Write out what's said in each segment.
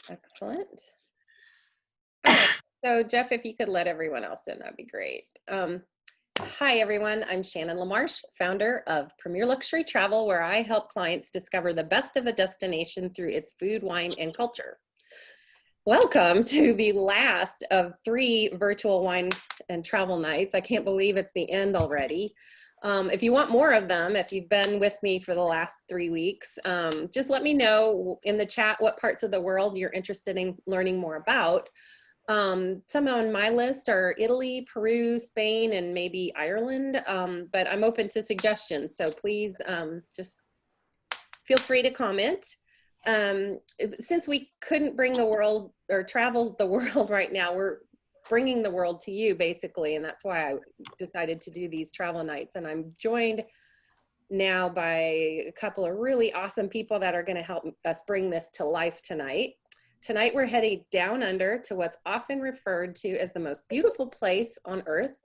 Excellent. All right. So Jeff, if you could let everyone else in, that'd be great. Hi, everyone. I'm Shannon LaMarche, founder of Premier Luxury Travel, where I help clients discover the best of a destination through its food, wine, and culture. Welcome to the last of 3 virtual wine and travel nights. I can't believe it's the end already. If you want more of them, if you've been with me for the last 3 weeks, just let me know in the chat what parts of the world you're interested in learning more about. Some on my list are Italy, Peru, Spain, and maybe Ireland, but I'm open to suggestions. So please just feel free to comment. Since we couldn't bring the world or travel the world right now, we're bringing the world to you basically. And that's why I decided to do these travel nights. And I'm joined now by a couple of really awesome people that are going to help us bring this to life tonight. Tonight, we're heading down under to what's often referred to as the most beautiful place on earth.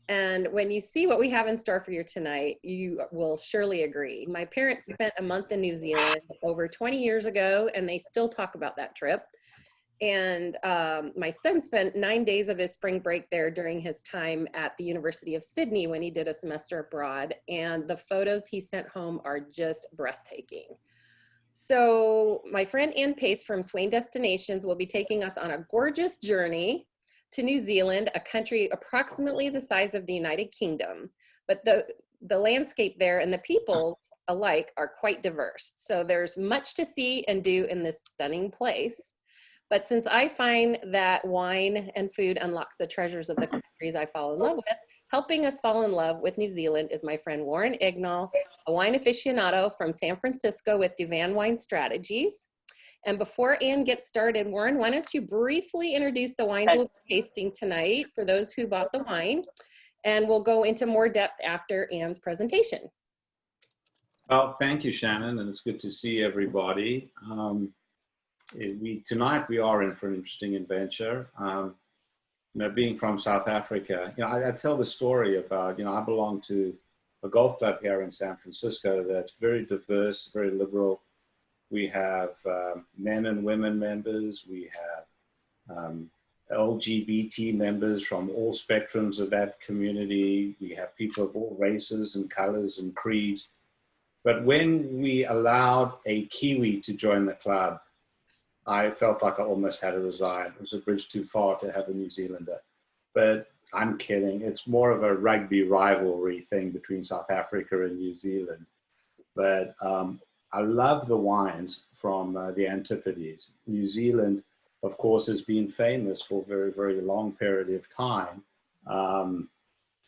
And when you see what we have in store for you tonight, you will surely agree. My parents spent a month in New Zealand over 20 years ago, and they still talk about that trip. And my son spent 9 days of his spring break there during his time at the University of Sydney when he did a semester abroad. And the photos he sent home are just breathtaking. So my friend Ann Pace from Swain Destinations will be taking us on a gorgeous journey to New Zealand, a country approximately the size of the United Kingdom. But the landscape there and the people alike are quite diverse. So there's much to see and do in this stunning place. But since I find that wine and food unlocks the treasures of the countries I fall in love with, helping us fall in love with New Zealand is my friend Warren Ignall, a wine aficionado from San Francisco with Duvan Wine Strategies. And before Ann gets started, Warren, why don't you briefly introduce the wines we'll be tasting tonight for those who bought the wine, and we'll go into more depth after Ann's presentation. Well, thank you, Shannon, and it's good to see everybody. Tonight we are in for an interesting adventure. Being from South Africa, I tell the story about, I belong to a golf club here in San Francisco that's very diverse, very liberal. We have men and women members. We have LGBT members from all spectrums of that community. We have people of all races and colors and creeds. But when we allowed a Kiwi to join the club, I felt like I almost had to resign. It was a bridge too far to have a New Zealander. But I'm kidding. It's more of a rugby rivalry thing between South Africa and New Zealand. But I love the wines from the Antipodes. New Zealand, of course, has been famous for a very, very long period of time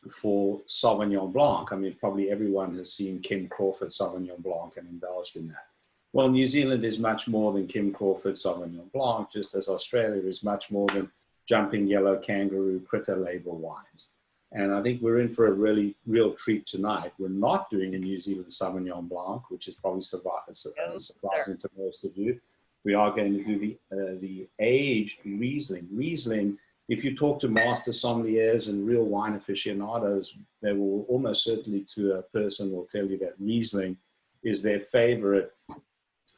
for Sauvignon Blanc. I mean, probably everyone has seen Kim Crawford Sauvignon Blanc and indulged in that. Well, New Zealand is much more than Kim Crawford Sauvignon Blanc, just as Australia is much more than Jumping Yellow Kangaroo Critter label wines. And I think we're in for a real treat tonight. We're not doing a New Zealand Sauvignon Blanc, which is probably surprising to most of you. We are going to do the aged Riesling. Riesling, if you talk to master sommeliers and real wine aficionados, they will almost certainly, to a person, will tell you that Riesling is their favorite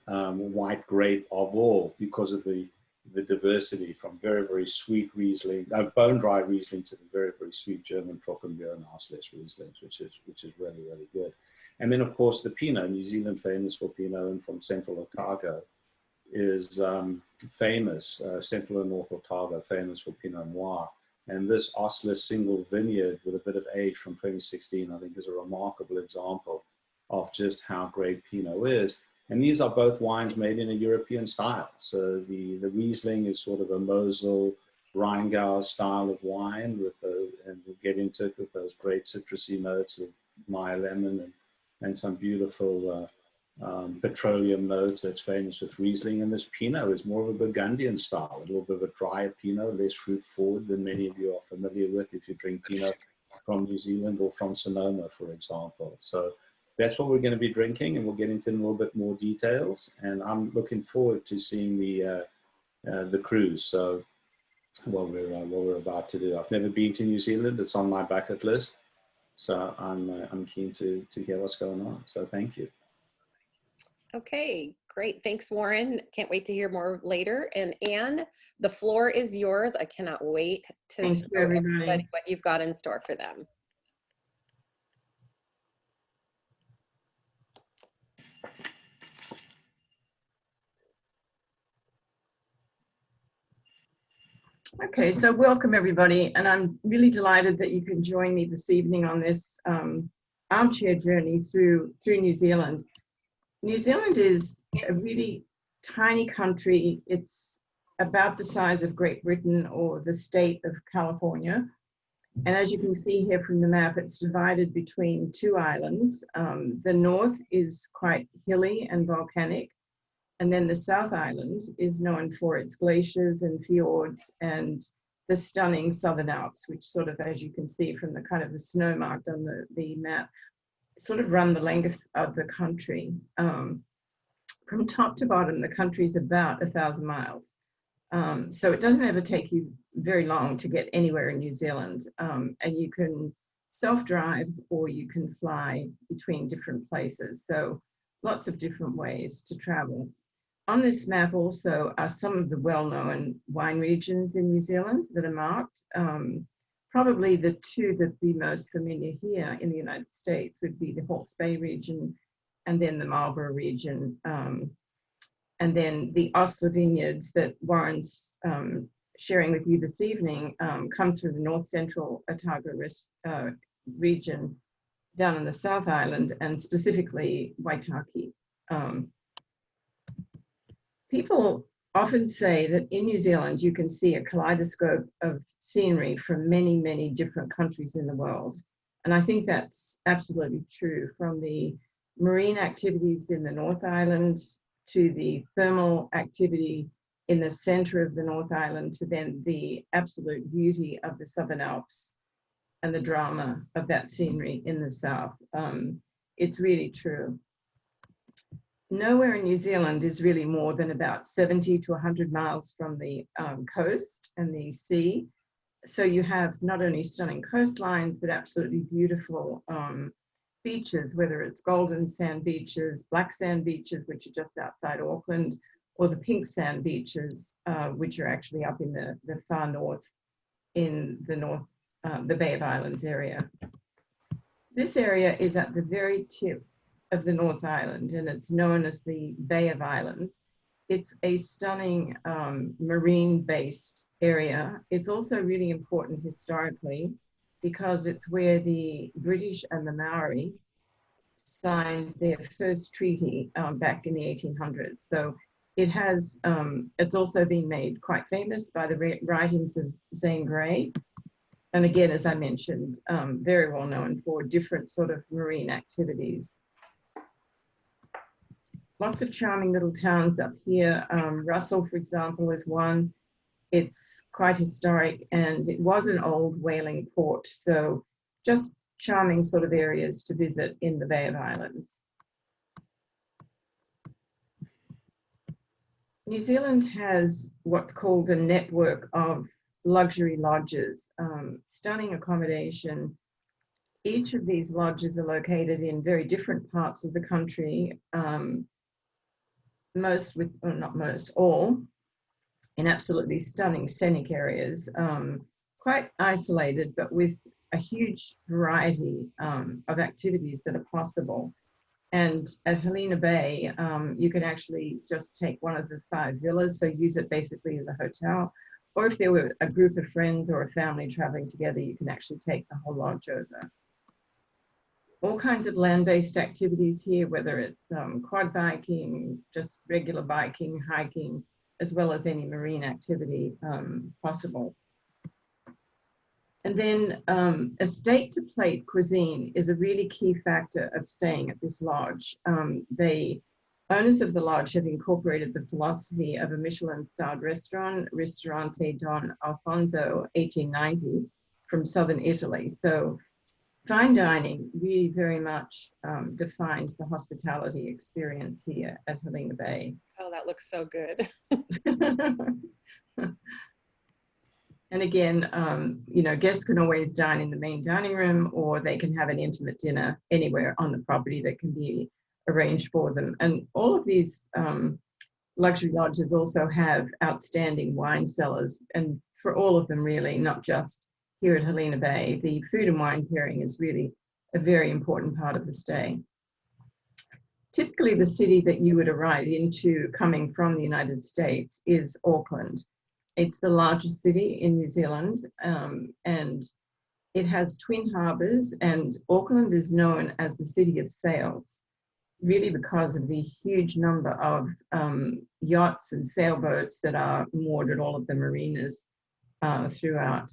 white grape of all, because of the diversity, from very, very sweet Riesling, bone-dry Riesling, to the very, very sweet German Trockenbeer and Auslese Rieslings, which is really, really good. And then, of course, the Pinot. New Zealand famous for Pinot, and from Central Otago is famous, Central and North Otago famous for Pinot Noir. And this Auslese single vineyard with a bit of age from 2016, I think, is a remarkable example of just how great Pinot is. And these are both wines made in a European style. So the Riesling is sort of a Mosel, Rheingau style of wine, and we'll get into it with those great citrusy notes of Meyer lemon and some beautiful petroleum notes that's famous with Riesling. And this Pinot is more of a Burgundian style, a little bit of a drier Pinot, less fruit forward than many of you are familiar with if you drink Pinot from New Zealand or from Sonoma, for example. So that's what we're going to be drinking, and we'll get into a little bit more details. And I'm looking forward to seeing the cruise. So what we're about to do. I've never been to New Zealand. It's on my bucket list. So I'm keen to hear what's going on. So thank you. Okay, Great. Thanks, Warren. Can't wait to hear more later. And Anne, the floor is yours. I cannot wait to Thank show you, everybody. everybody what you've got in store for them. Okay, so welcome everybody, and I'm really delighted that you can join me this evening on this armchair journey through New Zealand. New Zealand is a really tiny country. It's about the size of Great Britain or the state of California. And as you can see here from the map, it's divided between two islands. The north is quite hilly and volcanic. And then the South Island is known for its glaciers and fjords and the stunning Southern Alps, which sort of, as you can see from the kind of the snow marked on the map, sort of run the length of the country. From top to bottom, the country is about 1,000 miles. So it doesn't ever take you very long to get anywhere in New Zealand. And you can self-drive or you can fly between different places. So lots of different ways to travel. On this map also are some of the well-known wine regions in New Zealand that are marked. Probably the two that be most familiar here in the United States would be the Hawke's Bay region and then the Marlborough region. And then the Osler vineyards that Warren's sharing with you this evening come through the North Central Otago region down on the South Island and specifically Waitaki. People often say that in New Zealand, you can see a kaleidoscope of scenery from many, many different countries in the world. And I think that's absolutely true, from the marine activities in the North Island to the thermal activity in the center of the North Island to then the absolute beauty of the Southern Alps and the drama of that scenery in the South. It's really true. Nowhere in New Zealand is really more than about 70 to 100 miles from the coast and the sea. So you have not only stunning coastlines, but absolutely beautiful beaches, whether it's golden sand beaches, black sand beaches, which are just outside Auckland, or the pink sand beaches, which are actually up in the far north in the Bay of Islands area. This area is at the very tip of the North Island, and it's known as the Bay of Islands. It's a stunning marine-based area. It's also really important historically because it's where the British and the Maori signed their first treaty back in the 1800s. So it has, it's also been made quite famous by the writings of Zane Grey. And again, as I mentioned, very well known for different sort of marine activities. Lots of charming little towns up here. Russell, for example, is one. It's quite historic and it was an old whaling port. So just charming sort of areas to visit in the Bay of Islands. New Zealand has what's called a network of luxury lodges, stunning accommodation. Each of these lodges are located in very different parts of the country, all in absolutely stunning scenic areas, quite isolated, but with a huge variety of activities that are possible. And at Helena Bay, you can actually just take one of the 5 villas, so use it basically as a hotel. Or if there were a group of friends or a family traveling together, you can actually take the whole lodge over. All kinds of land-based activities here, whether it's quad biking, just regular biking, hiking, as well as any marine activity possible. And then estate to plate cuisine is a really key factor of staying at this lodge. The owners of the lodge have incorporated the philosophy of a Michelin-starred restaurant, Ristorante Don Alfonso 1890, from southern Italy. So fine dining really very much defines the hospitality experience here at Helena Bay. Oh, that looks so good. And again, you know, guests can always dine in the main dining room, or they can have an intimate dinner anywhere on the property that can be arranged for them. And all of these luxury lodges also have outstanding wine cellars, and for all of them really, not just here at Helena Bay. The food and wine pairing is really a very important part of the stay. Typically, the city that you would arrive into coming from the United States is Auckland. It's the largest city in New Zealand, and it has twin harbours, and Auckland is known as the city of sails, really because of the huge number of yachts and sailboats that are moored at all of the marinas throughout.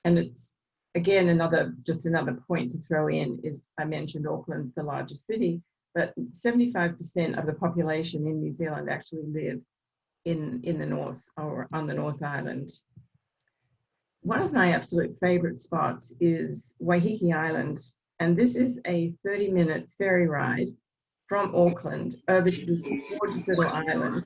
And it's, again, just another point to throw in is, I mentioned Auckland's the largest city, but 75% of the population in New Zealand actually live in the north or on the North Island. One of my absolute favorite spots is Waiheke Island, and this is a 30-minute ferry ride from Auckland over to this gorgeous little island.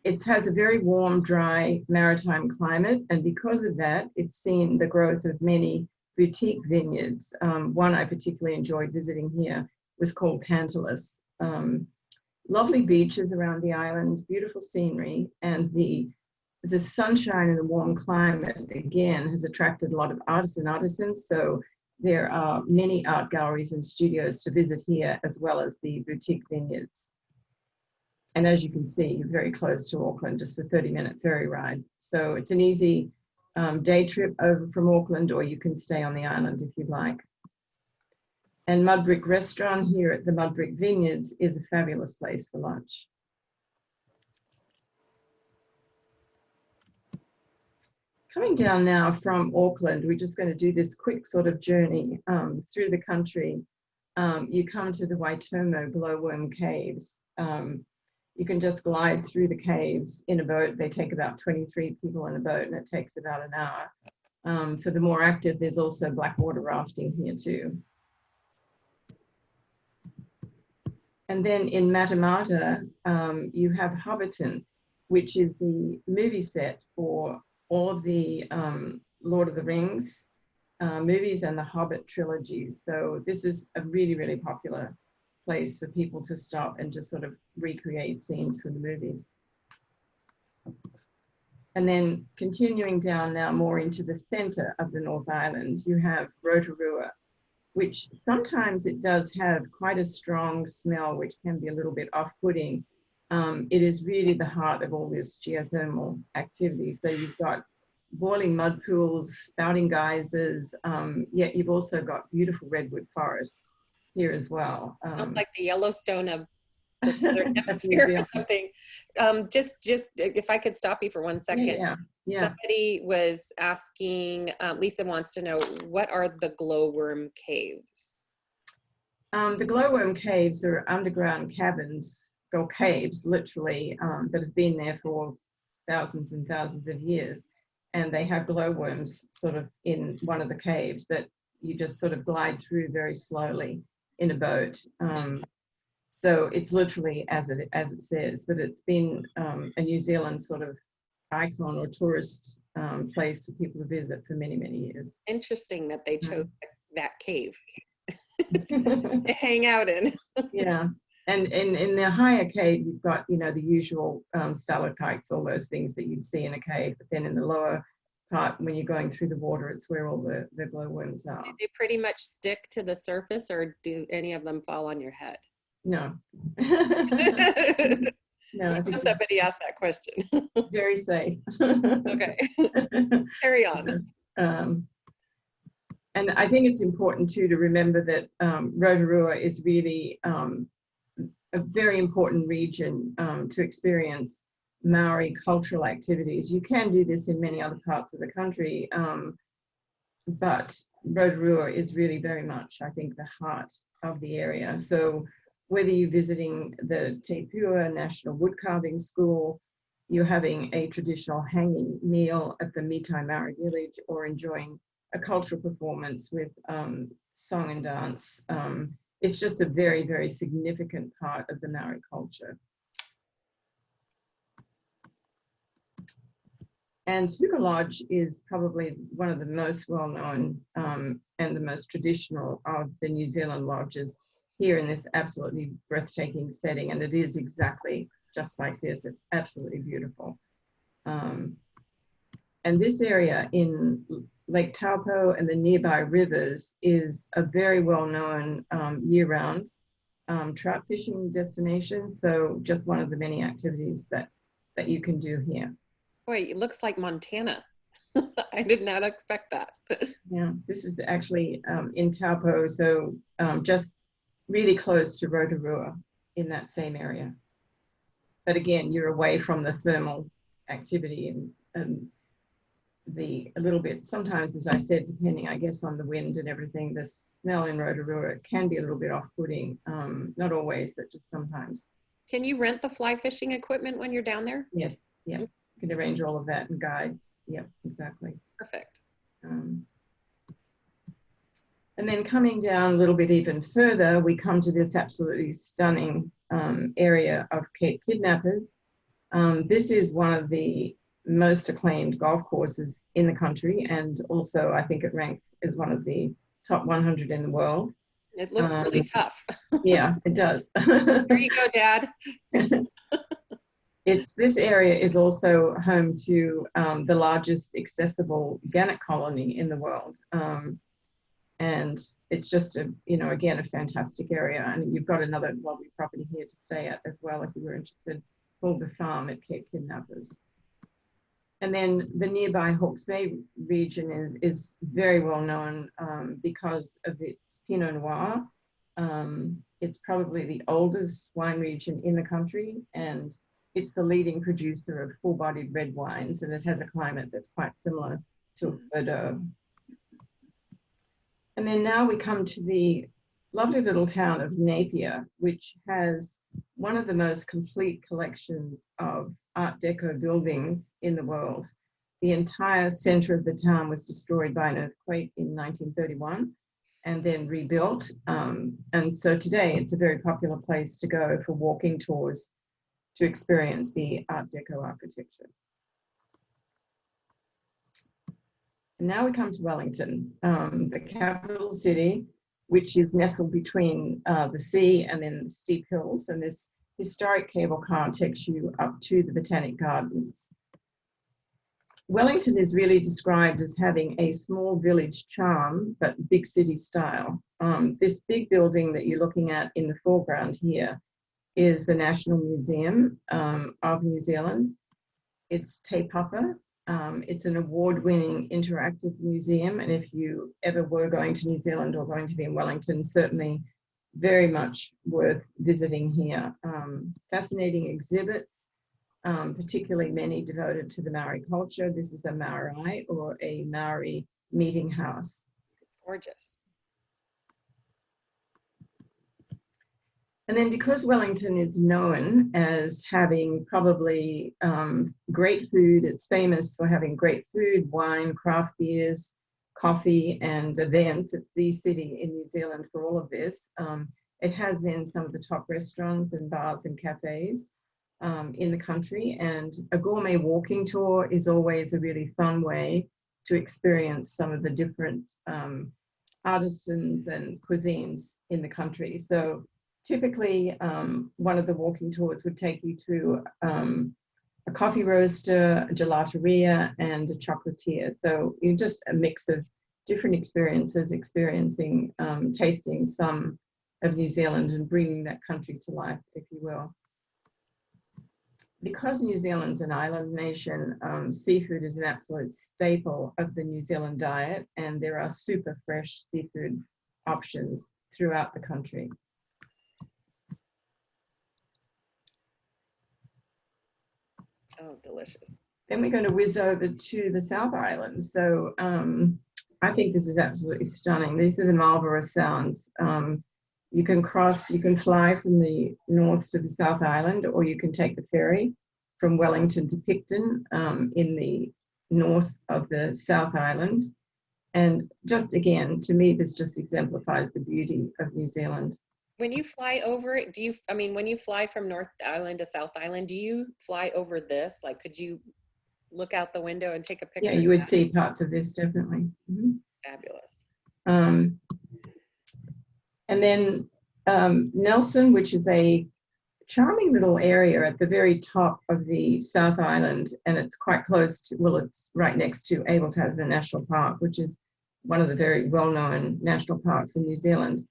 It has a very warm, dry maritime climate, and because of that, it's seen the growth of many boutique vineyards. One I particularly enjoyed visiting here was called Tantalus. Lovely beaches around the island, beautiful scenery, and the sunshine and the warm climate, again, has attracted a lot of artists and artisans. So there are many art galleries and studios to visit here, as well as the boutique vineyards. And as you can see, you're very close to Auckland, just a 30-minute ferry ride. So it's an easy day trip over from Auckland, or you can stay on the island if you'd like. And Mudbrick Restaurant here at the Mudbrick Vineyards is a fabulous place for lunch. Coming down now from Auckland, we're just going to do this quick sort of journey through the country. You come to the Waitomo glowworm caves. You can just glide through the caves in a boat. They take about 23 people in a boat, and it takes about an hour. For the more active, there's also blackwater rafting here too. And then in Matamata, you have Hobbiton, which is the movie set for all of the Lord of the Rings movies and the Hobbit trilogies. So this is a really, really popular place for people to stop and just sort of recreate scenes from the movies. And then continuing down now more into the center of the North Island, you have Rotorua, which sometimes it does have quite a strong smell, which can be a little bit off-putting. It is really the heart of all this geothermal activity. So you've got boiling mud pools, spouting geysers, yet you've also got beautiful redwood forests here as well. Sounds like the Yellowstone of the Southern Hemisphere or something. Just if I could stop you for 1 second. Yeah. Somebody was asking, Lisa wants to know, what are the glowworm caves? The glowworm caves are underground caverns, or caves, literally, that have been there for thousands and thousands of years. And they have glowworms sort of in one of the caves that you just sort of glide through very slowly in a boat. So it's literally as it says, but it's been a New Zealand sort of icon or tourist place for people to visit for many, many years. Interesting that they chose that cave to hang out in. Yeah. And in the higher cave, you've got, you know, the usual stalactites, all those things that you'd see in a cave. But then in the lower part, when you're going through the water, it's where all the glowworms are. Do they pretty much stick to the surface, or do any of them fall on your head? No. No, I think somebody asked that question. Very safe. Okay. Carry on. And I think it's important too to remember that Rotorua is really a very important region to experience Maori cultural activities. You can do this in many other parts of the country, but Rotorua is really very much, I think, the heart of the area. So whether you're visiting the Te Pua National Woodcarving School, you're having a traditional hanging meal at the Mitai Maori Village, or enjoying a cultural performance with song and dance, it's just a very, very significant part of the Maori culture. And Hugo Lodge is probably one of the most well-known and the most traditional of the New Zealand lodges here in this absolutely breathtaking setting. And it is exactly just like this. It's absolutely beautiful. And this area in Lake Taupo and the nearby rivers is a very well-known year-round trout fishing destination. So just one of the many activities that you can do here. Boy, it looks like Montana. I did not expect that. Yeah, this is actually in Taupo, so just really close to Rotorua in that same area. But again, you're away from the thermal activity and a little bit, sometimes, as I said, depending, I guess, on the wind and everything, the smell in Rotorua can be a little bit off-putting. Not always, but just sometimes. Can you rent the fly fishing equipment when you're down there? Yes, yeah. You can arrange all of that and guides. Yep, exactly. Perfect. And then coming down a little bit even further, we come to this absolutely stunning area of Cape Kidnappers. This is one of the most acclaimed golf courses in the country, and also I think it ranks as one of the top 100 in the world. It looks really tough. Yeah, it does. There you go, Dad. This area is also home to the largest accessible gannet colony in the world. And it's just again, a fantastic area. And you've got another lovely property here to stay at as well if you were interested, called the Farm at Cape Kidnappers. And then the nearby Hawke's Bay region is very well known because of its Pinot Noir. It's probably the oldest wine region in the country, and it's the leading producer of full-bodied red wines, and it has a climate that's quite similar to Bordeaux. And then now we come to the lovely little town of Napier, which has one of the most complete collections of Art Deco buildings in the world. The entire center of the town was destroyed by an earthquake in 1931 and then rebuilt. And so today it's a very popular place to go for walking tours to experience the Art Deco architecture. And now we come to Wellington, the capital city, which is nestled between the sea and then the steep hills. And this historic cable car takes you up to the Botanic Gardens. Wellington is really described as having a small village charm, but big city style. This big building that you're looking at in the foreground here is the National Museum of New Zealand. It's Te Papa. It's an award-winning interactive museum, and if you ever were going to New Zealand or going to be in Wellington, certainly very much worth visiting here. Fascinating exhibits, particularly many devoted to the Maori culture. This is a Marae, or a Maori meeting house. Gorgeous. And then because Wellington is known as having probably great food, it's famous for having great food, wine, craft beers, coffee, and events. It's the city in New Zealand for all of this. It has then some of the top restaurants and bars and cafes in the country. And a gourmet walking tour is always a really fun way to experience some of the different artisans and cuisines in the country. So typically, one of the walking tours would take you to a coffee roaster, a gelateria, and a chocolatier. So you're just a mix of different experiences, tasting some of New Zealand and bringing that country to life, if you will. Because New Zealand's an island nation, seafood is an absolute staple of the New Zealand diet, and there are super fresh seafood options throughout the country. Oh, delicious. Then we're going to whiz over to the South Island. So I think this is absolutely stunning. These are the Marlborough Sounds. You can fly from the north to the South Island, or you can take the ferry from Wellington to Picton in the north of the South Island. And just again, to me, this just exemplifies the beauty of New Zealand. When you fly over it, when you fly from North Island to South Island, do you fly over this? Like, could you look out the window and take a picture. Yeah, you would see parts of this definitely. Mhm. Fabulous. And then Nelson, which is a charming little area at the very top of the South Island, and it's quite close to, well, it's right next to Abel Tasman National Park, which is one of the very well-known national parks in New Zealand.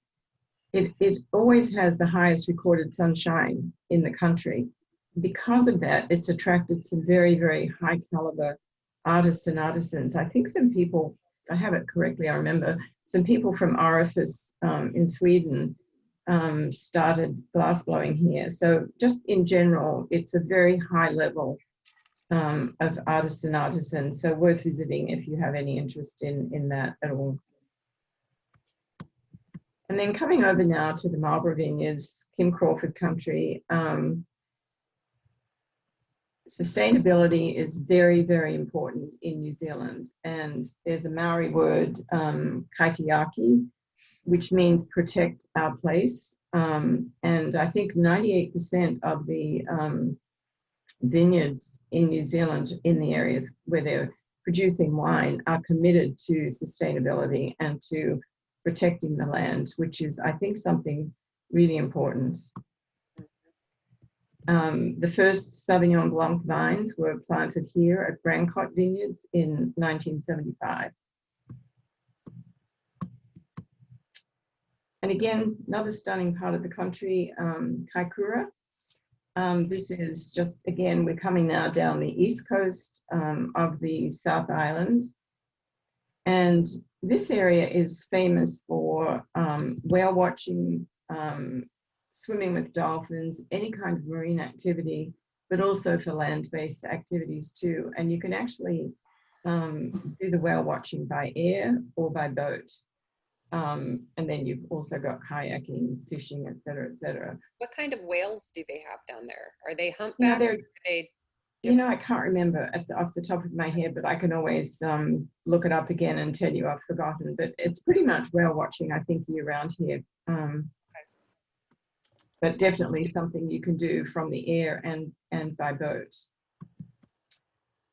It always has the highest recorded sunshine in the country. Because of that, it's attracted some very, very high caliber artists and artisans. I think some people, if I have it correctly, I remember some people from Orifice in Sweden started glass blowing here. So just in general, it's a very high level of artists and artisans. So worth visiting if you have any interest in that at all. And then coming over now to the Marlborough Vineyards, Kim Crawford country. Sustainability is very, very important in New Zealand. And there's a Maori word, kaitiaki, which means protect our place. And I think 98% of the vineyards in New Zealand, in the areas where they're producing wine, are committed to sustainability and to protecting the land, which is, I think, something really important. The first Sauvignon Blanc vines were planted here at Brancott Vineyards in 1975. And again, another stunning part of the country, Kaikoura. This is just, again, we're coming now down the east coast of the South Island. And this area is famous for whale watching, swimming with dolphins, any kind of marine activity, but also for land-based activities too. And you can actually do the whale watching by air or by boat. And then you've also got kayaking, fishing, et cetera, et cetera. What kind of whales do they have down there? Are they No, humpback? they're, Are they you know, I can't remember off the top of my head, but I can always look it up again and tell you I've forgotten. But it's pretty much whale watching, I think, year round here. But definitely something you can do from the air and by boat.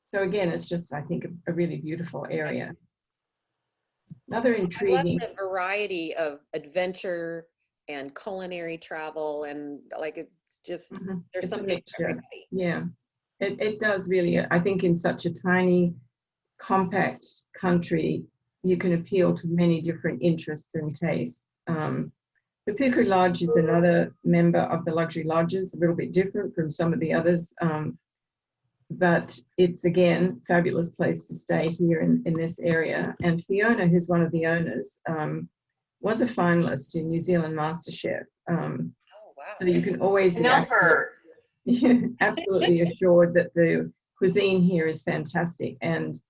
So again, it's just, I think, a really beautiful area. Another intriguing. I love the variety of adventure and culinary travel, and like it's just there's It's a something mixture. for everybody. Yeah, it does really. I think in such a tiny, compact country, you can appeal to many different interests and tastes. The Puku Lodge is another member of the luxury lodges, a little bit different from some of the others, but it's, again, fabulous place to stay here in this area. And Fiona, who's one of the owners, was a finalist in New Zealand MasterChef. Oh, wow. So you can always be know her. absolutely assured that the cuisine here is fantastic. And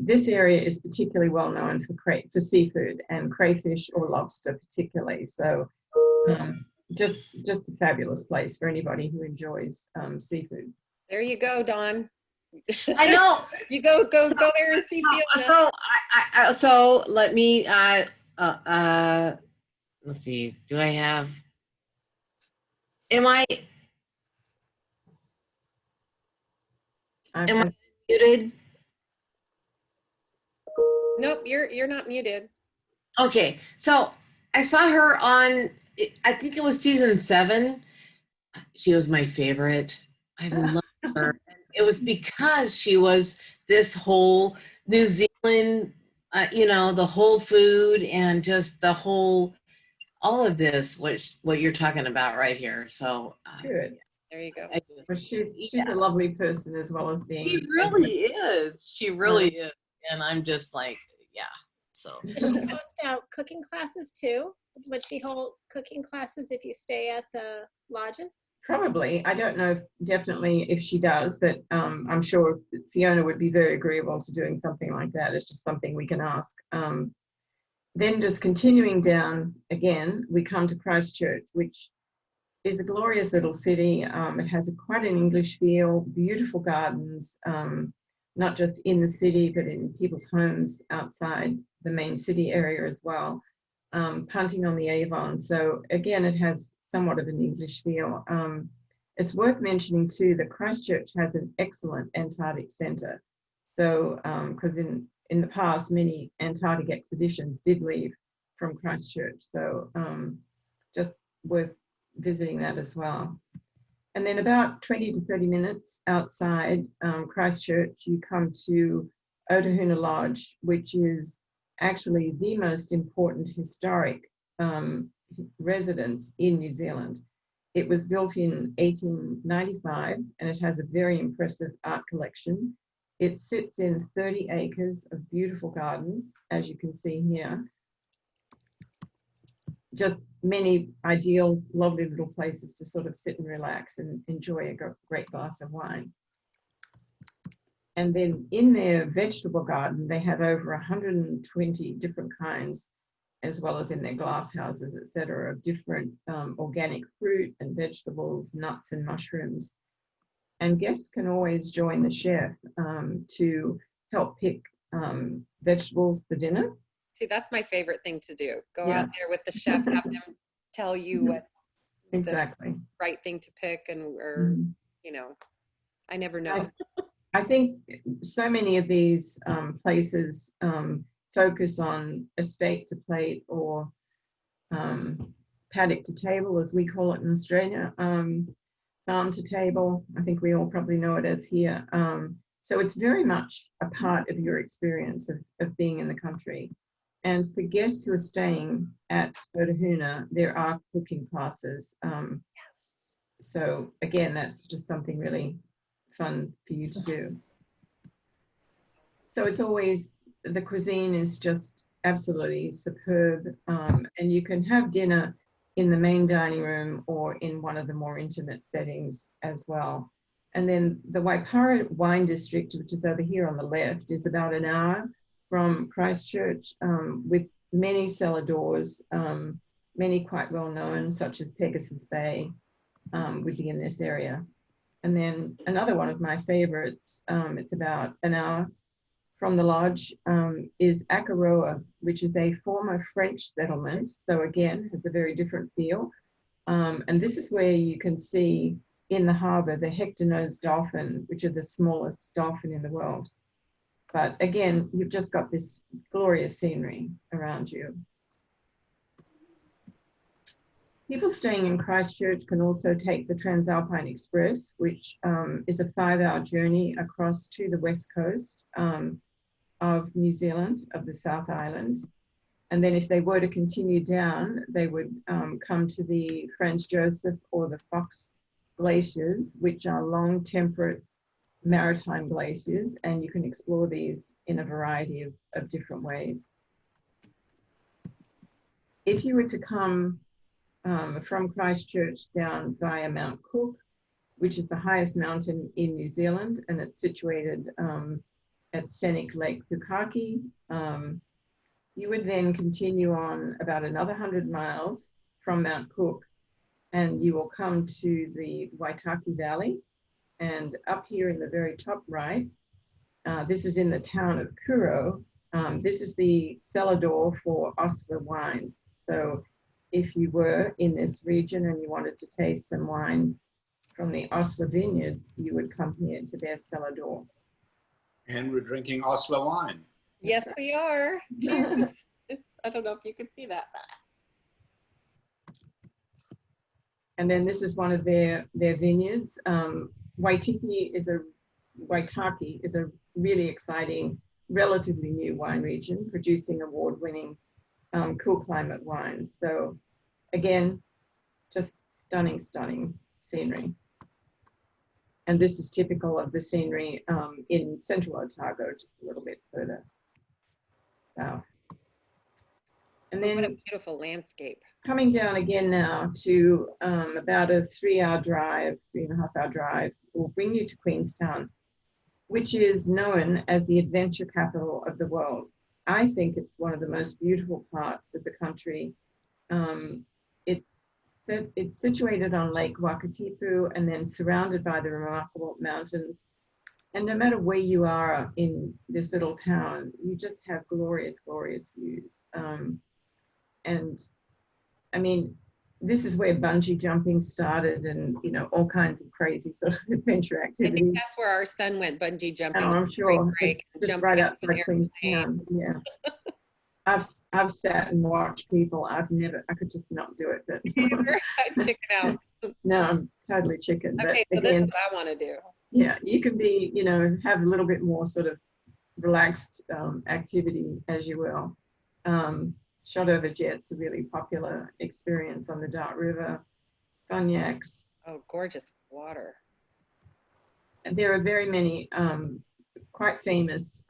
this area is particularly well known for seafood and crayfish or lobster particularly. So just a fabulous place for anybody who enjoys seafood. There you go, Dawn. I know. You go there and see Fiona. So so let me let's see. Do I have? Am I muted? Nope, you're not muted. Okay, so I saw her on, I think it was season 7. She was my favorite. I love her. It was because she was this whole New Zealand, you know, the whole food and just the whole, all of this, what you're talking about right here. So Good. There you go. Well, she's a lovely person as well as being. She really is. She really is. And I'm just like, yeah. So Does she host out cooking classes too? Would she hold cooking classes if you stay at the lodges? Probably. I don't know definitely if she does, but I'm sure Fiona would be very agreeable to doing something like that. It's just something we can ask. Then just continuing down again, we come to Christchurch, which is a glorious little city. It has quite an English feel, beautiful gardens, not just in the city, but in people's homes outside the main city area as well. Punting on the Avon. So again, it has somewhat of an English feel. It's worth mentioning too that Christchurch has an excellent Antarctic Centre. So, because in the past, many Antarctic expeditions did leave from Christchurch. So just worth visiting that as well. And then about 20 to 30 minutes outside Christchurch, you come to Otahuna Lodge, which is actually the most important historic residence in New Zealand. It was built in 1895 and it has a very impressive art collection. It sits in 30 acres of beautiful gardens, as you can see here. Just many ideal, lovely little places to sort of sit and relax and enjoy a great glass of wine. And then in their vegetable garden, they have over 120 different kinds, as well as in their glass houses, etc., of different organic fruit and vegetables, nuts and mushrooms. And guests can always join the chef to help pick vegetables for dinner. See, that's my favorite thing to do. Go Yeah. out there with the chef, have them tell you what's Exactly. the right thing to pick, and or Mhm. you know, I never know. I think so many of these places focus on estate to plate or paddock to table, as we call it in Australia, farm to table. I think we all probably know it as here. So it's very much a part of your experience of being in the country. And for guests who are staying at Otahuna, there are cooking classes. So again, that's just something really fun for you to do. So it's always, the cuisine is just absolutely superb. And you can have dinner in the main dining room or in one of the more intimate settings as well. And then the Waipara Wine District, which is over here on the left, is about an hour from Christchurch, with many cellar doors, many quite well known, such as Pegasus Bay, would be in this area. And then another one of my favorites, it's about an hour from the lodge, is Akaroa, which is a former French settlement. So again, has a very different feel. And this is where you can see in the harbor the Hector-nosed dolphin, which are the smallest dolphin in the world. But again, you've just got this glorious scenery around you. People staying in Christchurch can also take the Transalpine Express, which is a 5-hour journey across to the west coast of New Zealand, of the South Island. And then if they were to continue down, they would come to the Franz Josef or the Fox glaciers, which are long temperate maritime glaciers, and you can explore these in a variety of different ways. If you were to come from Christchurch down via Mount Cook, which is the highest mountain in New Zealand, and it's situated at scenic Lake Pukaki, you would then continue on about another 100 miles from Mount Cook, and you will come to the Waitaki Valley. And up here in the very top right, this is in the town of Kuro. This is the cellar door for Osler wines. So if you were in this region and you wanted to taste some wines from the Osler vineyard, you would come here to their cellar door. And we're drinking Osler wine. Yes, we are. Cheers. I don't know if you could see that. And then this is one of their vineyards. Waitaki is a really exciting, relatively new wine region, producing award-winning cool climate wines. So again, just stunning, stunning scenery. And this is typical of the scenery in central Otago, just a little bit further south. And What a then beautiful landscape. coming down again now to about a 3-hour drive, 3.5-hour drive, will bring you to Queenstown, which is known as the adventure capital of the world. I think it's one of the most beautiful parts of the country. It's situated on Lake Wakatipu and then surrounded by the remarkable mountains. And no matter where you are in this little town, you just have glorious, glorious views. And I mean, this is where bungee jumping started, and you know, all kinds of crazy sort of adventure I activities. think that's where our son went bungee jumping. Oh, I'm on spring sure. break It's and just jumping right out of an outside airplane. Queenstown. Yeah. I've sat and watched people. I could just not do it. But I'd chicken out. no, I'm totally chicken. But Okay, so again, that's what I want to do. yeah, you can be, you know, have a little bit more sort of relaxed activity as you will. Shot over jet's a really popular experience on the Dart River. Cognacs. Oh, gorgeous water. And there are very many quite famous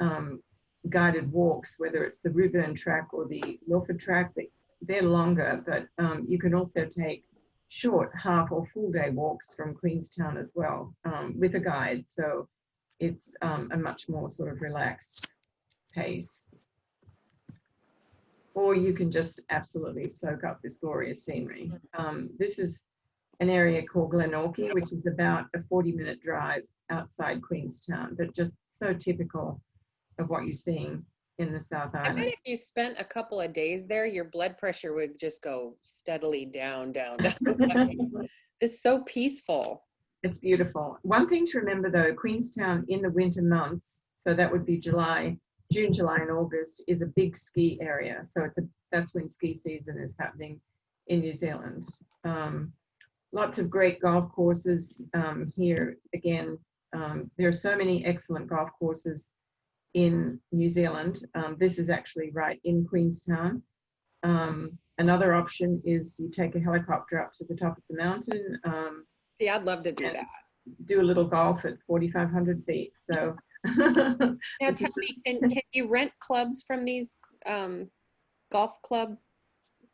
guided walks, whether it's the Ruburn track or the Milford track. They're longer, but you can also take short half or full day walks from Queenstown as well with a guide. So it's a much more sort of relaxed pace. Or you can just absolutely soak up this glorious scenery. This is an area called Glenorchy, which is about a 40-minute drive outside Queenstown, but just so typical of what you're seing in the South I bet Island. if you spent a couple of days there, your blood pressure would just go steadily down, down, down. It's so peaceful. It's beautiful. One thing to remember though, Queenstown in the winter months, so that would be June, July, and August, is a big ski area. So that's when ski season is happening in New Zealand. Lots of great golf courses here. Again, there are so many excellent golf courses in New Zealand. This is actually right in Queenstown. Another option is you take a helicopter up to the top of the mountain. Yeah, I'd love to do and that. do a little golf at 4,500 feet. So Now, this tell is me, can you rent clubs from these golf club?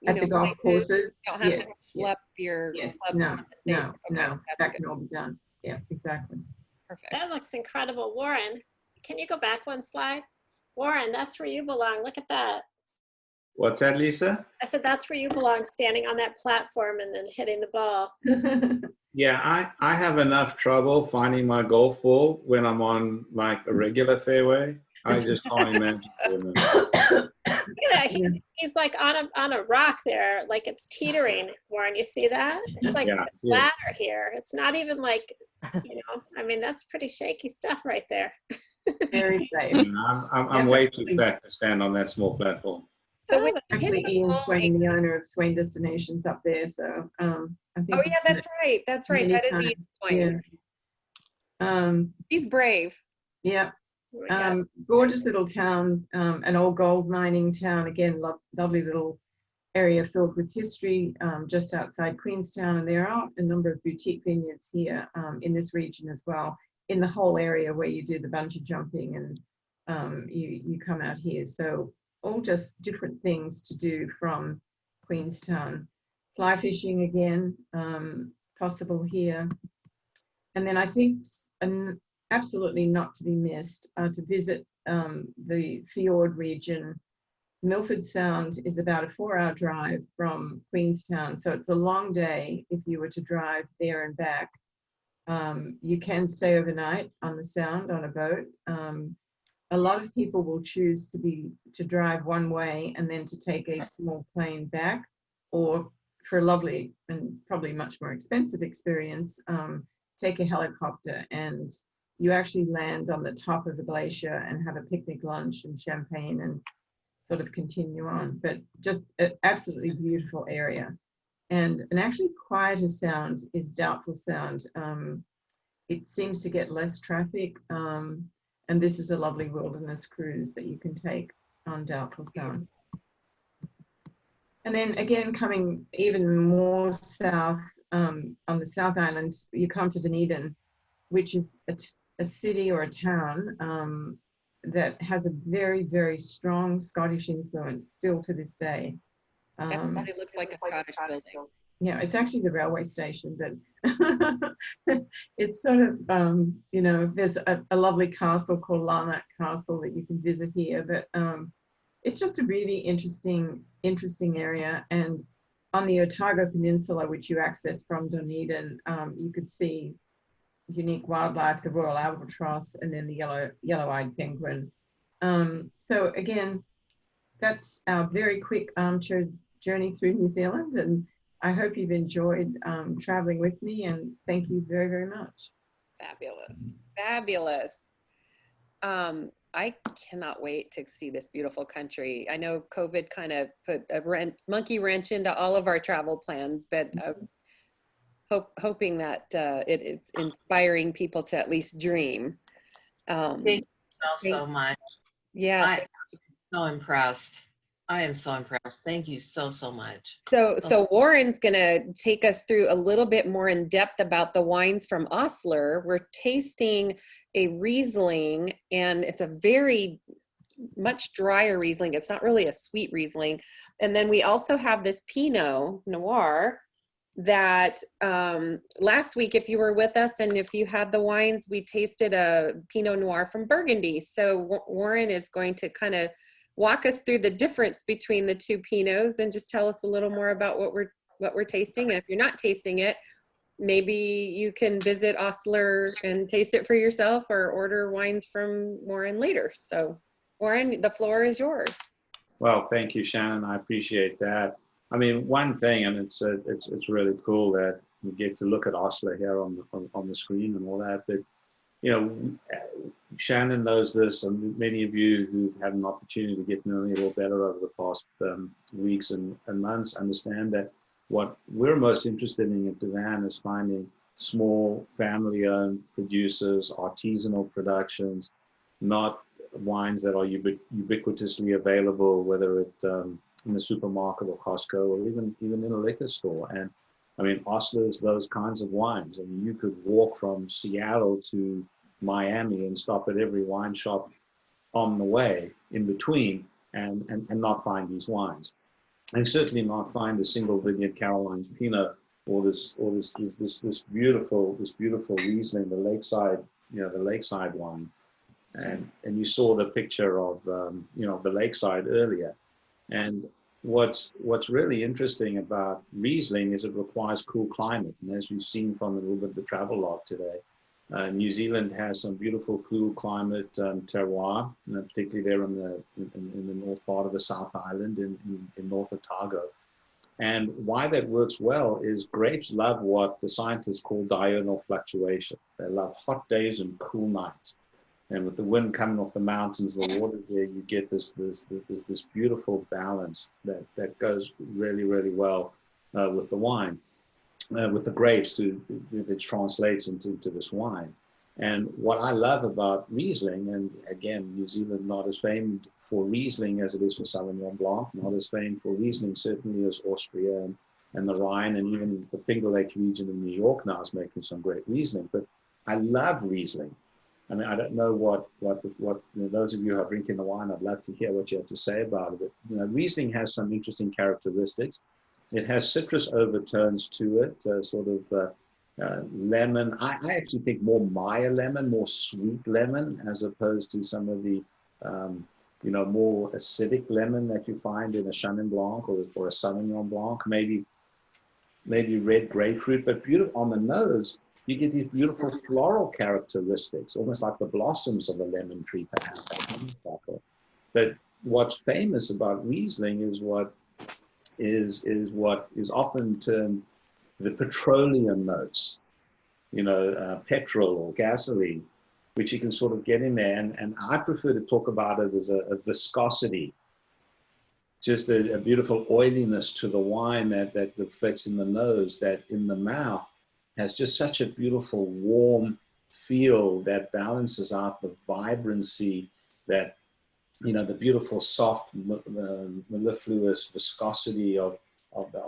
at the golf places? courses. You don't have Yes, to schlep your yes, clubs no, from the state. no, Okay, no, that's that good. can all be done. Yeah, exactly. Perfect. That looks incredible. Warren, can you go back one slide? Warren, that's where you belong. Look at that. What's that, Lisa? I said, that's where you belong, standing on that platform and then hitting the ball. Yeah, I have enough trouble finding my golf ball when I'm on like a regular fairway. I just can't imagine doing it. Yeah, he's like on a rock there, like it's teetering, Warren. You see that? It's like Yeah, I a see it. ladder here. It's not even like, I mean, that's pretty shaky stuff right there. Very safe. I'm way too fat to stand on that small platform. So when Oh, you hit Actually, the Ian ball, Swain, the owner of Swain Destinations, up there. So I think. oh yeah, that's right. That's right. many That is times, Ian Swain. Yeah. He's brave. Yeah. we got- Gorgeous little town, an old gold mining town. Again, lovely little area filled with history, just outside Queenstown. And there are a number of boutique vineyards here in this region as well, in the whole area where you do the bungee jumping and you come out here. So all just different things to do from Queenstown. Fly fishing again, possible here. And then I think absolutely not to be missed to visit the fjord region. Milford Sound is about a 4-hour drive from Queenstown. So it's a long day if you were to drive there and back. You can stay overnight on the Sound on a boat. A lot of people will choose to drive one way and then to take a small plane back, or for a lovely and probably much more expensive experience, take a helicopter and you actually land on the top of the glacier and have a picnic lunch and champagne and sort of continue on. But just an absolutely beautiful area. And an actually quieter sound is Doubtful Sound. It seems to get less traffic. And this is a lovely wilderness cruise that you can take on Doubtful Sound. And then again, coming even more south on the South Island, you come to Dunedin, which is a city or a town that has a very, very strong Scottish influence still to this day. Everybody looks like a Scottish building. Yeah, it's actually the railway station, but it's sort of, you know, there's a lovely castle called Larnac Castle that you can visit here, but it's just a really interesting area. And on the Otago Peninsula, which you access from Dunedin, you could see unique wildlife, the royal albatross, and then the yellow-eyed penguin. So again, that's our very quick armchair journey through New Zealand. And I hope you've enjoyed traveling with me, and thank you very, very much. Fabulous. Fabulous. I cannot wait to see this beautiful country. I know COVID kind of put a monkey wrench into all of our travel plans, but hoping that it's inspiring people to at least dream. Thank you so much. Yeah. I'm so impressed. I am so impressed. Thank you so much. So Warren's going to take us through a little bit more in depth about the wines from Osler. We're tasting a Riesling, and it's a very much drier Riesling. It's not really a sweet Riesling. And then we also have this Pinot Noir that last week, if you were with us and if you had the wines, we tasted a Pinot Noir from Burgundy. So Warren is going to kind of walk us through the difference between the two Pinots and just tell us a little more about what we're tasting. And if you're not tasting it, maybe you can visit Osler and taste it for yourself or order wines from Warren later. So Warren, the floor is yours. Well, thank you, Shannon. I appreciate that. I mean, one thing, and it's really cool that we get to look at Osler here on the screen and all that, but you know, Shannon knows this, and many of you who've had an opportunity to get to know me a little better over the past weeks and months understand that what we're most interested in at DeVan is finding small family-owned producers, artisanal productions, not wines that are ubiquitously available, whether it's in the supermarket or Costco or even in a liquor store. And I mean, Osler's those kinds of wines. I mean, you could walk from Seattle to Miami and stop at every wine shop on the way in between and not find these wines, and certainly not find a single vineyard Caroline's Pinot or this beautiful Riesling, the lakeside wine. And you saw the picture of the lakeside earlier. And what's really interesting about Riesling is it requires cool climate, and as we've seen from a little bit of the travel log today, New Zealand has some beautiful cool climate terroir, particularly there in the north part of the South Island in North Otago. And why that works well is grapes love what the scientists call diurnal fluctuation. They love hot days and cool nights. And with the wind coming off the mountains, the water there, you get this beautiful balance that goes really, really well with the wine. With the grapes, it translates into this wine. And what I love about Riesling, and again, New Zealand not as famed for Riesling as it is for Sauvignon Blanc, not as famed for Riesling certainly as Austria and the Rhine, and even the Finger Lakes region in New York now is making some great Riesling. But I love Riesling. I mean, I don't know what those of you who are drinking the wine, I'd love to hear what you have to say about it. But Riesling has some interesting characteristics. It has citrus overtones to it, sort of lemon. I actually think more Meyer lemon, more sweet lemon, as opposed to some of the, more acidic lemon that you find in a Chenin Blanc or a Sauvignon Blanc, maybe red grapefruit. But beautiful on the nose, you get these beautiful floral characteristics, almost like the blossoms of a lemon tree, perhaps. But what's famous about Riesling is what is often termed the petroleum notes, petrol or gasoline, which you can sort of get in there. And I prefer to talk about it as a viscosity, just a beautiful oiliness to the wine that fits in the nose, that in the mouth has just such a beautiful warm feel that balances out the vibrancy, that the beautiful soft mellifluous viscosity of the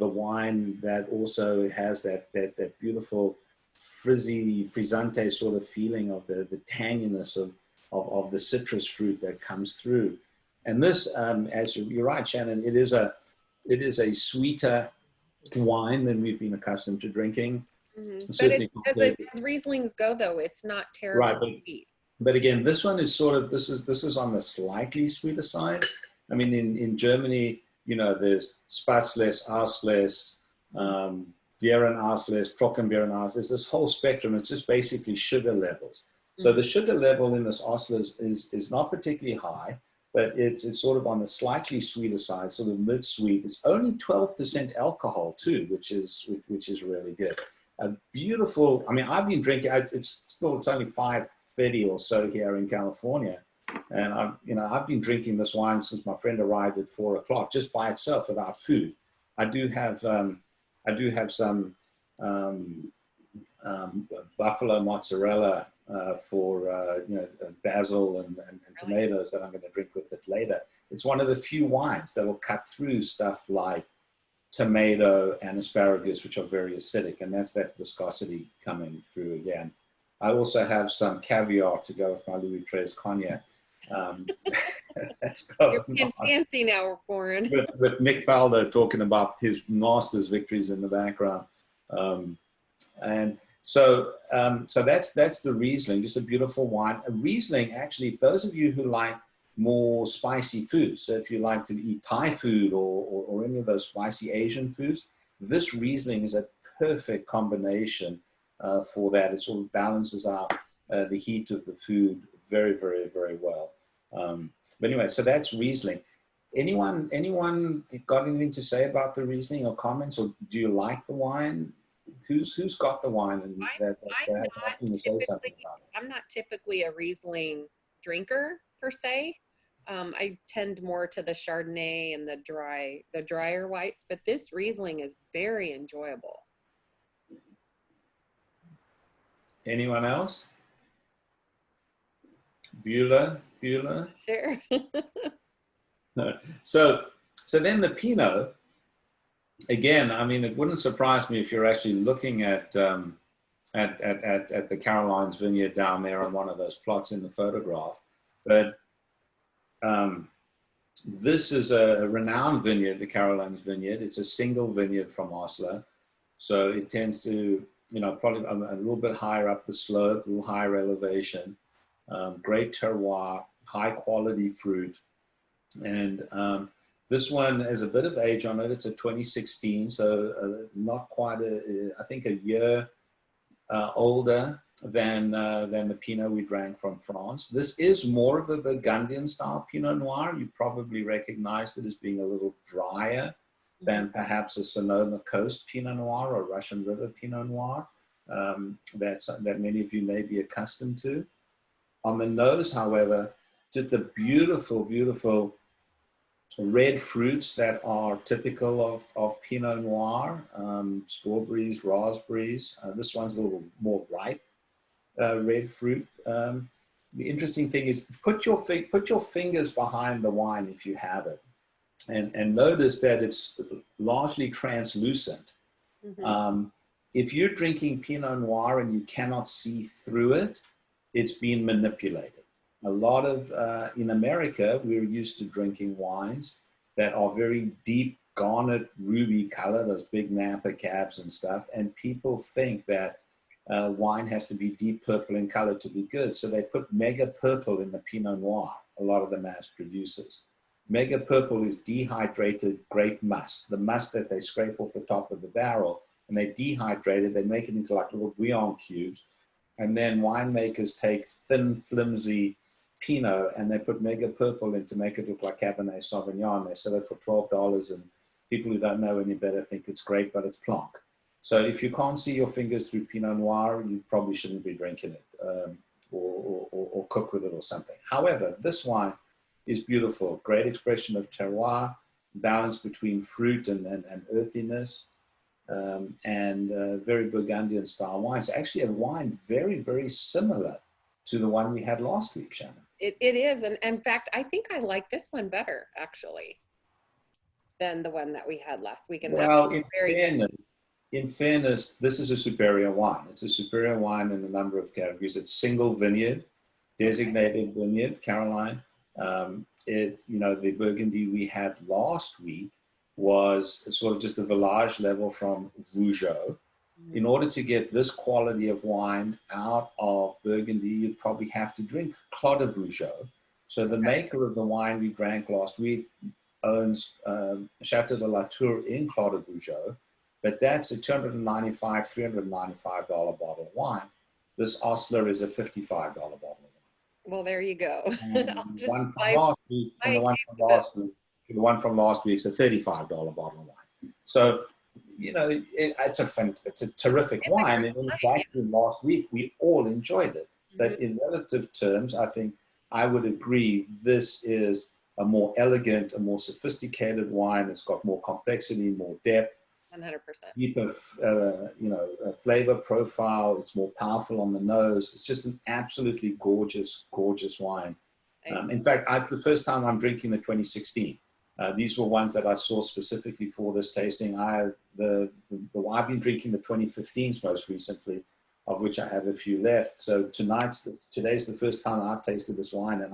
wine, that also has that beautiful frizzante sort of feeling of the tanginess of the citrus fruit that comes through. And this, as you're right, Shannon, it is a sweeter wine than we've been accustomed to drinking. Mm-hmm. But as Rieslings go, though, it's not terribly sweet. But again, this one is this is on the slightly sweeter side. I mean, in Germany, there's Spätlese, Auslese, Beeren Auslese, Trockenbeeren Auslese. There's this whole spectrum. It's just basically sugar levels. So the sugar level in this Auslese is not particularly high. but it's sort of on the slightly sweeter side, sort of mid-sweet. It's only 12% alcohol too, which is really good. A beautiful. I mean, I've been drinking. It's only 5:30 or so here in California, and I've been drinking this wine since my friend arrived at 4 o'clock, just by itself without food. I do have some buffalo mozzarella for basil and tomatoes that I'm going to drink with it later. It's one of the few wines that will cut through stuff like tomato and asparagus, which are very acidic, and that's that viscosity coming through again. I also have some caviar to go with my Louis XIII cognac. That's You're being fancy now, Warren. with Nick Faldo talking about his Masters victories in the background. And so that's the Riesling, just a beautiful wine. A Riesling, actually, for those of you who like more spicy foods, so if you like to eat Thai food or any of those spicy Asian foods, this Riesling is a perfect combination for that. It sort of balances out the heat of the food very, very, very well. But anyway, so that's Riesling. Anyone got anything to say about the Riesling or comments, or do you like the wine? Who's got the wine and I'm not typically a Riesling drinker per se. I tend more to the Chardonnay and the drier whites, but this Riesling is very enjoyable. Anyone else? Bueller? Sure. So then the Pinot, again, I mean, it wouldn't surprise me if you're actually looking at the Caroline's vineyard down there on one of those plots in the photograph. But this is a renowned vineyard, the Caroline's vineyard. It's a single vineyard from Oslo. So it tends to, probably a little bit higher up the slope, a little higher elevation, great terroir, high quality fruit. And this one has a bit of age on it. It's a 2016, so not quite I think a year older than the Pinot we drank from France. This is more of a Burgundian style Pinot Noir. You probably recognize it as being a little drier than perhaps a Sonoma Coast Pinot Noir or Russian River Pinot Noir that many of you may be accustomed to. On the nose, however, just the beautiful, beautiful red fruits that are typical of Pinot Noir, strawberries, raspberries. This one's a little more ripe red fruit. The interesting thing is put your fingers behind the wine if you have it, and notice that it's largely translucent. Mm-hmm. If you're drinking Pinot Noir and you cannot see through it, it's been manipulated. A lot of, in America, we're used to drinking wines that are very deep garnet ruby color, those big Napa cabs and stuff. And people think that wine has to be deep purple in color to be good. So they put mega purple in the Pinot Noir, a lot of the mass producers. Mega purple is dehydrated grape must, the must that they scrape off the top of the barrel. And they dehydrate it, they make it into like little bouillon cubes. And then winemakers take thin, flimsy Pinot and they put mega purple in to make it look like Cabernet Sauvignon. They sell it for $12 and people who don't know any better think it's great, but it's plonk. So if you can't see your fingers through Pinot Noir, you probably shouldn't be drinking it or cook with it or something. However, this wine is beautiful. Great expression of terroir, balance between fruit and earthiness. Very Burgundian style wine. It's actually a wine very, very similar to the one we had last week, Shannon. It is. And in fact, I think I like this one better, actually, than the one that we had last week. And well, in fairness, this is a superior wine. It's a superior wine in a number of categories. It's single vineyard, designated vineyard, Caroline. The Burgundy we had last week was sort of just a village level from Vougeot. In order to get this quality of wine out of Burgundy, you'd probably have to drink Clos de Vougeot. So the maker of the wine we drank last week owns Chateau de la Tour in Clos de Vougeot, but that's a $295, $395 bottle of wine. This Osler is a $55 bottle of wine. Well, there you go. And I'll the just one from buy last week, and the my one case from of it. last week, the one from last week's a $35 bottle of wine. So, you know, it's a terrific It's a wine. great And in wine, fact, last week we all enjoyed it. But Mhm. in relative terms, I think I would agree this is a more elegant, a more sophisticated wine. It's got more complexity, more depth, 100%. deeper, flavor profile. It's more powerful on the nose. It's just an absolutely gorgeous, gorgeous wine. In fact, the first time I'm drinking the 2016. These were ones that I saw specifically for this tasting. I've been drinking the 2015s most recently, of which I have a few left. So today's the first time I've tasted this wine, and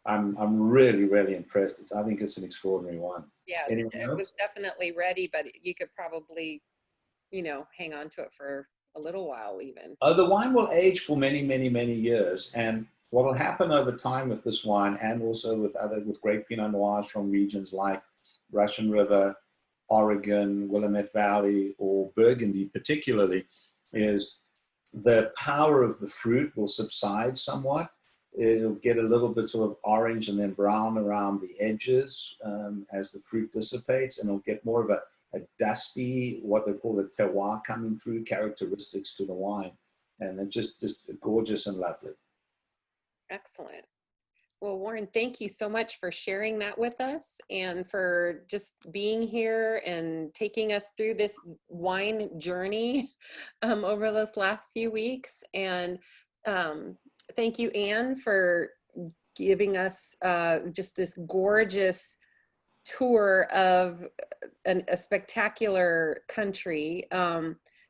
I'm really, really impressed. I think it's an extraordinary wine. Yeah, Anyone it else? was definitely ready, but you could probably, hang on to it for a little while even. The wine will age for many, many, many years. And what will happen over time with this wine, and also with great Pinot Noirs from regions like Russian River, Oregon, Willamette Valley, or Burgundy particularly, is the power of the fruit will subside somewhat. It'll get a little bit sort of orange and then brown around the edges as the fruit dissipates, and it'll get more of a dusty, what they call the terroir coming through, characteristics to the wine. And it's just gorgeous and lovely. Excellent. Well, Warren, thank you so much for sharing that with us and for just being here and taking us through this wine journey over this last few weeks. And thank you, Anne, for giving us just this gorgeous tour of a spectacular country,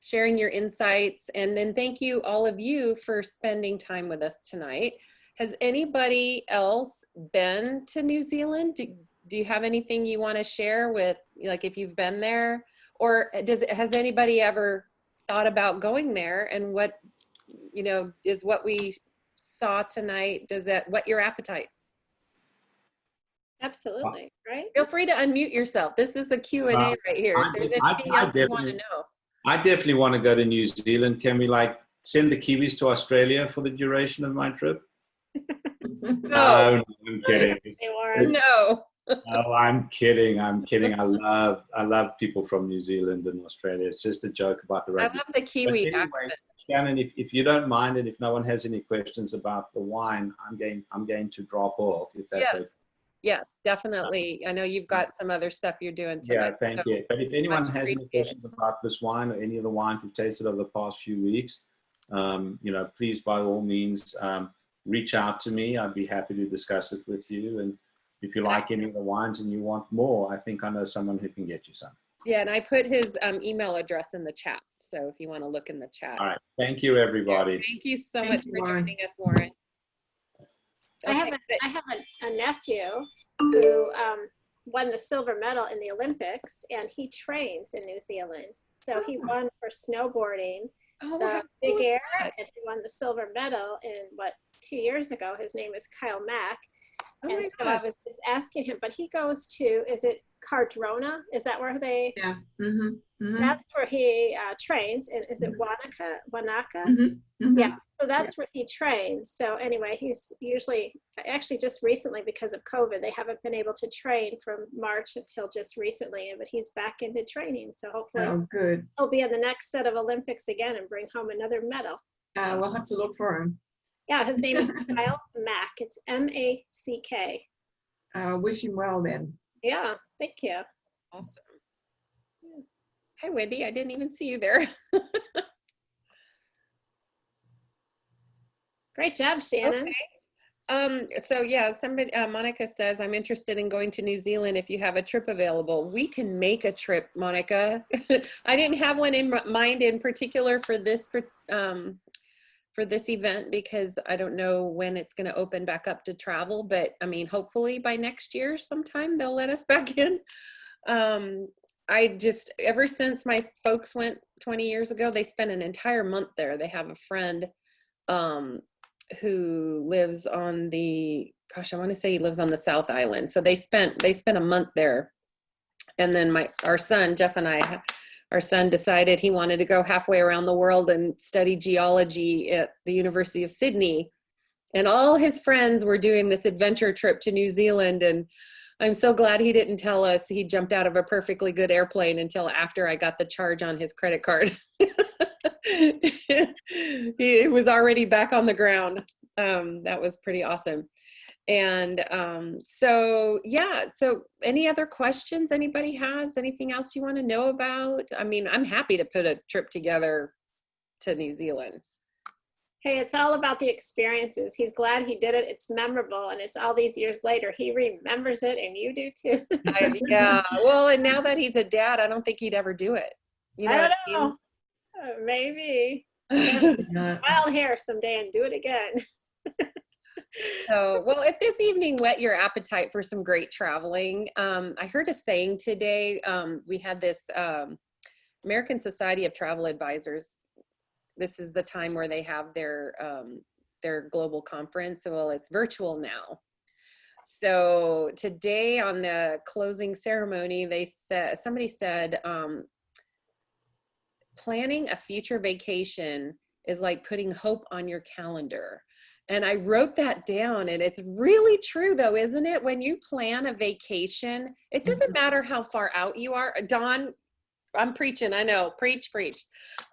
sharing your insights. And then thank you, all of you, for spending time with us tonight. Has anybody else been to New Zealand? Do you have anything you want to share with, like, if you've been there? Or has anybody ever thought about going there? And what, is what we saw tonight, does that whet your appetite? Absolutely, right? Feel free to unmute yourself. This is a Q&A right here. If there's anything else you want to know. I definitely want to go to New Zealand. Can we send the Kiwis to Australia for the duration of my trip? No, I'm kidding. They were. No. Oh, I'm kidding. I'm kidding. I love people from New Zealand and Australia. It's just a joke about the I rugby. love the Kiwi accent. Shannon, if you don't mind, and if no one has any questions about the wine, I'm going to drop off, if that's okay. Yes, definitely. I know you've got some other stuff you're doing tonight. Yeah, thank you. But if anyone much has any appreciated. questions about this wine or any of the wines we've tasted over the past few weeks, please, by all means, reach out to me. I'd be happy to discuss it with you. And if you like any of the wines and you want more, I think I know someone who can get you some. Yeah, and I put his email address in the chat. So if you want to look in the chat. All right. Thank you, everybody. Thank you so Thank much you, for Warren. joining us, Warren. I have a nephew who won the silver medal in the Olympics, and he trains in New Zealand. So he won for snowboarding Oh, the how big cool is air, that? and he won the silver medal in 2 years ago. His name is Kyle Mack. Oh And my so I gosh. was just asking him, but he goes to, is it Cardrona? Is that where they, Yeah. Mm-hmm. Mm-hmm. that's where he trains. And is it Wanaka? Mm-hmm. Yeah. So that's where he trains. So anyway, he's usually, actually just recently because of COVID, they haven't been able to train from March until just recently, but he's back into training. So hopefully Oh, good. he'll be in the next set of Olympics again and bring home another medal. We'll have to look for him. Yeah, his name is Kyle Mack. It's M-A-C-K. Wish him well then. Yeah, thank you. Awesome. Hi, Wendy. I didn't even see you there. Great job, Shannon. Okay. So yeah, somebody, Monica says, I'm interested in going to New Zealand if you have a trip available. We can make a trip, Monica. I didn't have one in mind in particular for this event because I don't know when it's going to open back up to travel, but I mean, hopefully by next year sometime they'll let us back in. Ever since my folks went 20 years ago, they spent an entire month there. They have a friend who lives on I want to say he lives on the South Island. So they spent a month there. And then our son, Jeff and I, our son decided he wanted to go halfway around the world and study geology at the University of Sydney. And all his friends were doing this adventure trip to New Zealand. And I'm so glad he didn't tell us he jumped out of a perfectly good airplane until after I got the charge on his credit card. He was already back on the ground. That was pretty awesome. And so, yeah, so any other questions anybody has? Anything else you want to know about? I mean, I'm happy to put a trip together to New Zealand. Hey, it's all about the experiences. He's glad he did it. It's memorable, and it's all these years later. He remembers it, and you do too. Yeah, well, and now that he's a dad, I don't think he'd ever do it. You know I what don't know. Maybe. Yeah. Wild hair someday and do it again. So, well, if this evening whet your appetite for some great traveling, I heard a saying today. We had this American Society of Travel Advisors. This is the time where they have their global conference. Well, it's virtual now. So today on the closing ceremony, somebody said, planning a future vacation is like putting hope on your calendar. And I wrote that down, and it's really true though, isn't it? When you plan a vacation, it doesn't matter how far out you are. Dawn, I'm preaching, I know, preach.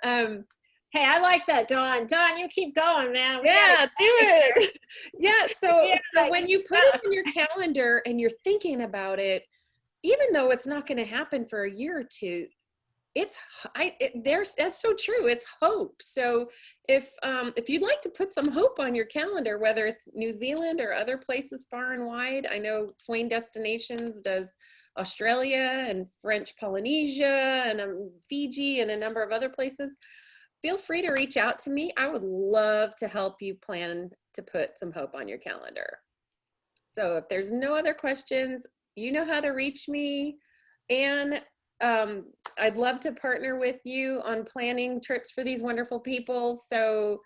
Hey, I like that, Dawn. Dawn, you keep going, man. Yeah, do it. Yeah, so Yeah, when you put it on your calendar and you're thinking about it, even though it's not going to happen for a year or two, that's so true. It's hope. So if you'd like to put some hope on your calendar, whether it's New Zealand or other places far and wide, I know Swain Destinations does Australia and French Polynesia and Fiji and a number of other places. Feel free to reach out to me. I would love to help you plan to put some hope on your calendar. So if there's no other questions, you know how to reach me. And I'd love to partner with you on planning trips for these wonderful people. So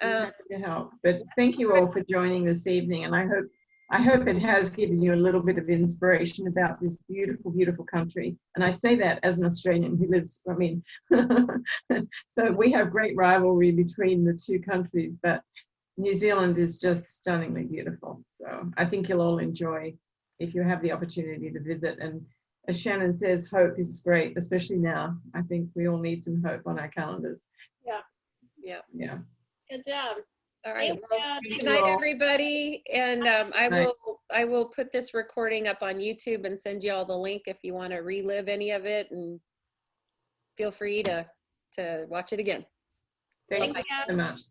I'm happy to help. But thank you all for joining this evening, and I hope it has given you a little bit of inspiration about this beautiful, beautiful country. And I say that as an Australian who lives, I mean, so we have great rivalry between the two countries, but New Zealand is just stunningly beautiful. So I think you'll all enjoy if you have the opportunity to visit. And as Shannon says, hope is great, especially now. I think we all need some hope on our calendars. yeah. Good job. All right. Thank Well, you. good night, everybody. And I will put this recording up on YouTube and send you all the link if you want to relive any of it, and feel free to watch it again. Thanks Thank you. so much.